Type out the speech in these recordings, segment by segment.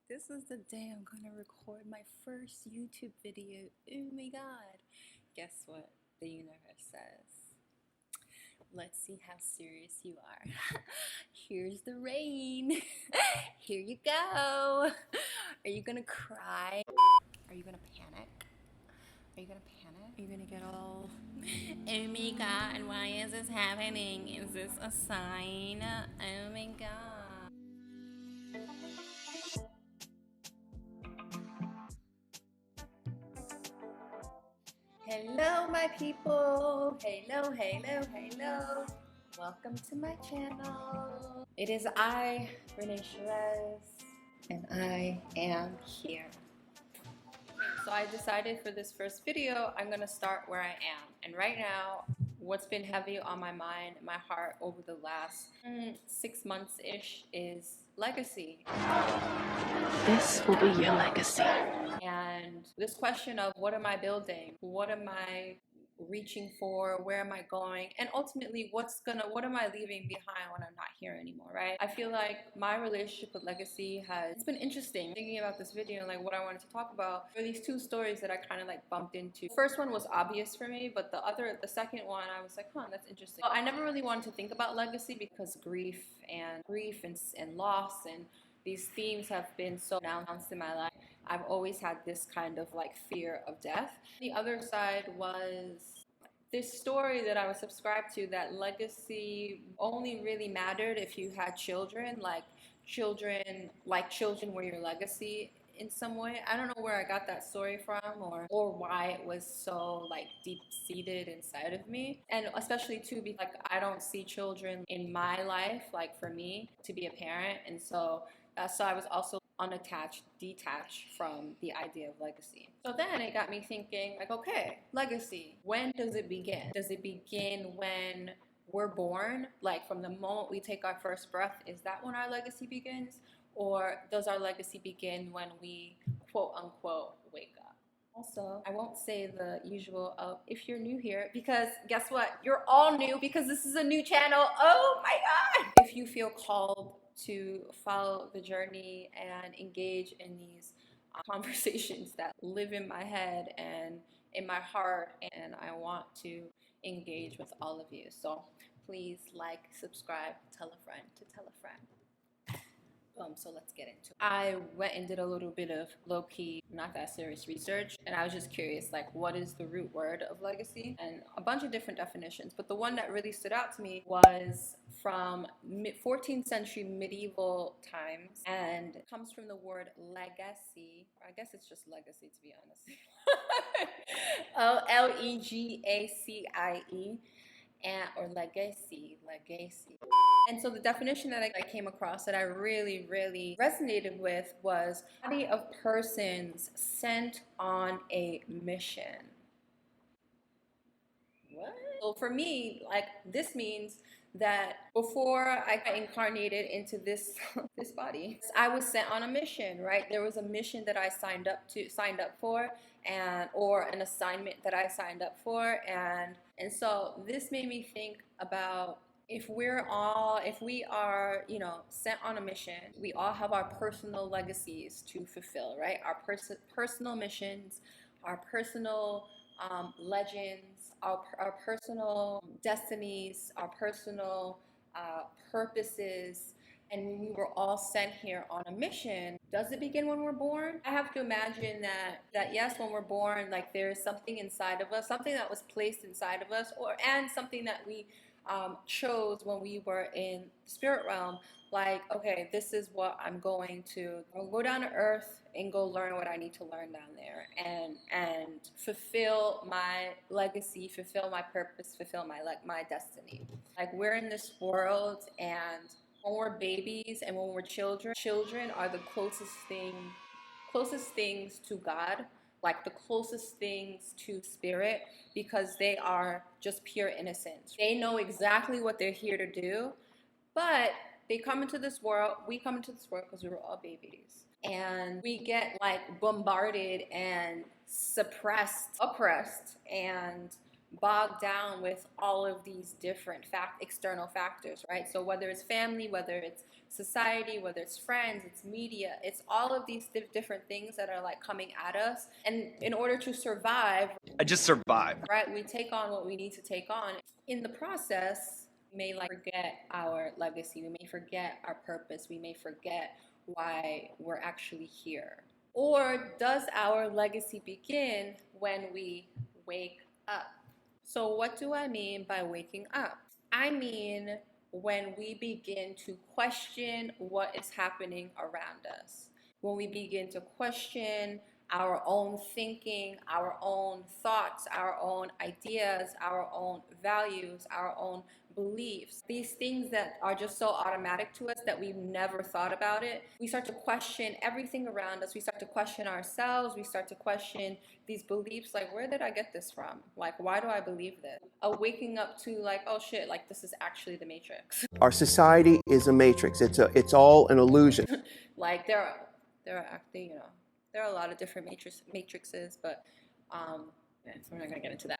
This is the day I'm gonna record my first YouTube video. Oh my god. Guess what the universe says? Let's see how serious you are. Here's the rain. Here you go. Are you gonna cry? Are you gonna panic? Are you gonna panic? Are you gonna get all, oh my god, why is this happening? Is this a sign? Oh my god. Hello, my people. Hello, hello, hello. Welcome to my channel. It is I, Renée, and I am here. So I decided for this first video, I'm gonna start where I am. And right now, what's been heavy on my mind, my heart over the last 6 months-ish is legacy. This will be your legacy. And this question of what am I building? What am I reaching for? Where am I going? And ultimately, what am I leaving behind when I'm not here anymore, right? I feel like my relationship with legacy it's been interesting. Thinking about this video and like what I wanted to talk about, there are these two stories that I kind of like bumped into. The first one was obvious for me, but the second one, I was like, that's interesting. I never really wanted to think about legacy because grief and loss and these themes have been so pronounced in my life. I've always had this kind of like fear of death. The other side was this story that I was subscribed to, that legacy only really mattered if you had children, children were your legacy in some way. I don't know where I got that story from or why it was so like deep seated inside of me. And especially too, because like I don't see children in my life, like for me to be a parent. And so I was also detached from the idea of legacy. So then it got me thinking, like, okay, legacy, when does it begin? Does it begin when we're born? Like from the moment we take our first breath, is that when our legacy begins? Or does our legacy begin when we quote unquote wake up? Also, I won't say the usual if you're new here, because guess what? You're all new because this is a new channel. Oh my god! If you feel called to follow the journey and engage in these conversations that live in my head and in my heart, and I want to engage with all of you. So please like, subscribe, tell a friend to tell a friend. So let's get into it. I went and did a little bit of low-key, not that serious research, and I was just curious, like, what is the root word of legacy? And a bunch of different definitions, but the one that really stood out to me was from 14th century medieval times, and it comes from the word legacy. I guess it's just legacy, to be honest. Legacie. Or legacy. And so the definition that I came across that I really, really resonated with was body of persons sent on a mission. What? So for me, like, this means that before I got incarnated into this body, I was sent on a mission, right? There was a mission that I signed up for, or an assignment that I signed up for, and so this made me think about if we are, sent on a mission, we all have our personal legacies to fulfill, right? Our personal missions, our personal legends, our personal destinies, our personal purposes, and we were all sent here on a mission. Does it begin when we're born? I have to imagine that yes, when we're born, like there's something inside of us, something that was placed inside of us, and something that we chose when we were in the spirit realm. Like, okay, this is what I'm going to go down to earth and go learn what I need to learn down there, and fulfill my legacy, fulfill my purpose, fulfill my destiny. Like, we're in this world, and when we're babies and when we're children are the closest things to God, like the closest things to spirit, because they are just pure innocence. They know exactly what they're here to do, but we come into this world because we were all babies, and we get like bombarded and oppressed, and bogged down with all of these different external factors, right? So whether it's family, whether it's society, whether it's friends, it's media, it's all of these different things that are like coming at us. And in order to survive, I just survived. right, we take on what we need to take on. In the process, we may like forget our legacy, we may forget our purpose, we may forget why we're actually here. Or does our legacy begin when we wake up? So, what do I mean by waking up? I mean when we begin to question what is happening around us, when we begin to question our own thinking, our own thoughts, our own ideas, our own values, our own beliefs, these things that are just so automatic to us that we've never thought about it. We start to question everything around us. We start to question ourselves. We start to question these beliefs, like, where did I get this from? Like, why do I believe this? A waking up to like, oh shit, like this is actually the Matrix. Our society is a matrix. It's all an illusion. Like there are acting, there are a lot of different matrices, but yeah, so we're not gonna get into that.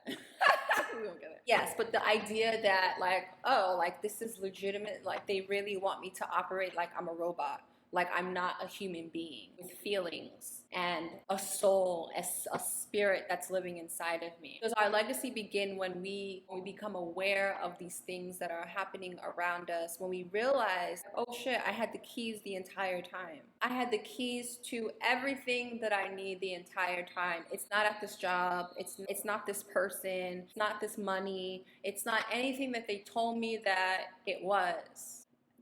We won't get it. Yes, but the idea that like, oh, like this is legitimate, like they really want me to operate like I'm a robot, like I'm not a human being with feelings and a soul, a spirit that's living inside of me. Does our legacy begin when we become aware of these things that are happening around us, when we realize, oh shit, I had the keys the entire time. I had the keys to everything that I need the entire time. It's not at this job, it's not this person, it's not this money, it's not anything that they told me that it was.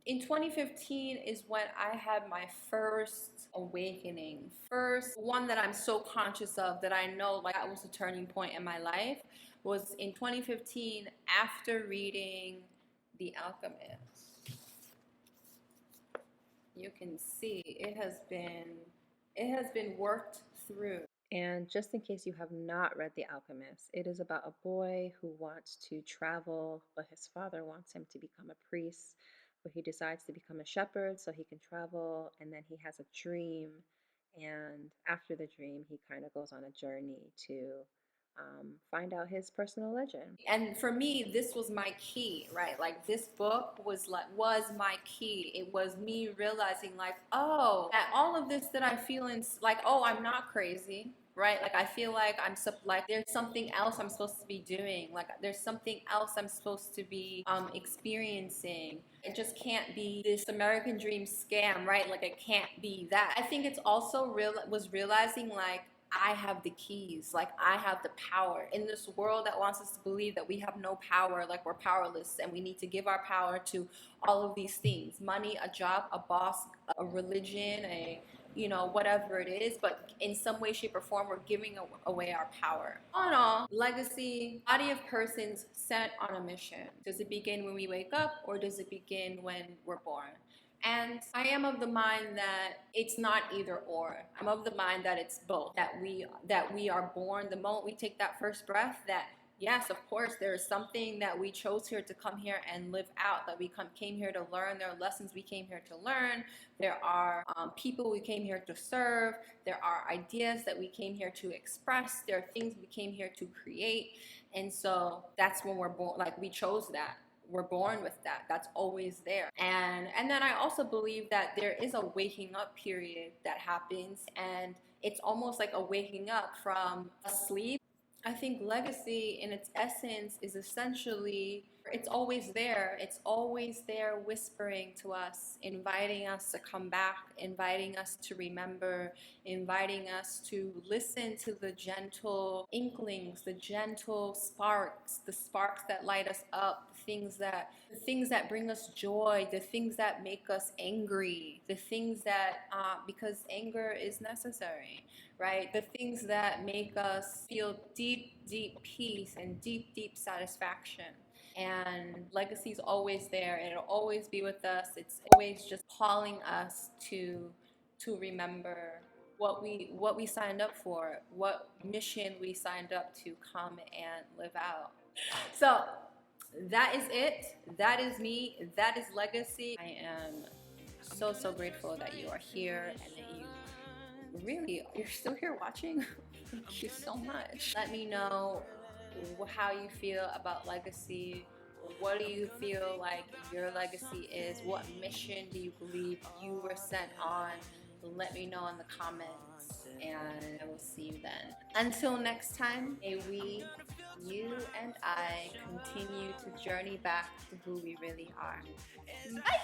In 2015 is when I had my first awakening. First one that I'm so conscious of, that I know like that was a turning point in my life, was in 2015 after reading The Alchemist. You can see it has been worked through. And just in case you have not read The Alchemist, it is about a boy who wants to travel, but his father wants him to become a priest. But he decides to become a shepherd so he can travel, and then he has a dream. And after the dream, he kind of goes on a journey to find out his personal legend. And for me, this was my key, right? Like this book was my key. It was me realizing like, oh, that all of this that I feel in, like, oh, I'm not crazy, right? Like I feel like like there's something else I'm supposed to be doing. Like there's something else I'm supposed to be experiencing. It just can't be this American dream scam, right? Like it can't be that. I think it's also realizing like, I have the keys, like I have the power in this world that wants us to believe that we have no power, like we're powerless, and we need to give our power to all of these things: money, a job, a boss, a religion, whatever it is. But in some way, shape, or form, we're giving away our power. All in all, legacy, body of persons sent on a mission. Does it begin when we wake up, or does it begin when we're born? And I am of the mind that it's not either or. I'm of the mind that it's both. That we are born the moment we take that first breath. That yes, of course, there is something that we chose here to come here and live out. That we came here to learn. There are lessons we came here to learn. There are people we came here to serve. There are ideas that we came here to express. There are things we came here to create. And so that's when we're born. Like we chose that. We're born with that. That's always there. And then I also believe that there is a waking up period that happens, and it's almost like a waking up from a sleep. I think legacy in its essence is essentially, it's always there. It's always there whispering to us, inviting us to come back, inviting us to remember, inviting us to listen to the gentle inklings, the gentle sparks, the sparks that light us up, the things that bring us joy, the things that make us angry, the things that, because anger is necessary, right? The things that make us feel deep, deep peace and deep, deep satisfaction. And legacy is always there, and it'll always be with us. It's always just calling us to remember what we signed up for, what mission we signed up to come and live out. So that is it. That is me. That is legacy. I am so grateful that you are here and that you're still here watching. Thank you so much. Let me know how you feel about legacy. What do you feel like your legacy is? What mission do you believe you were sent on? Let me know in the comments, and I will see you then. Until next time, may we, you and I, continue to journey back to who we really are. Bye!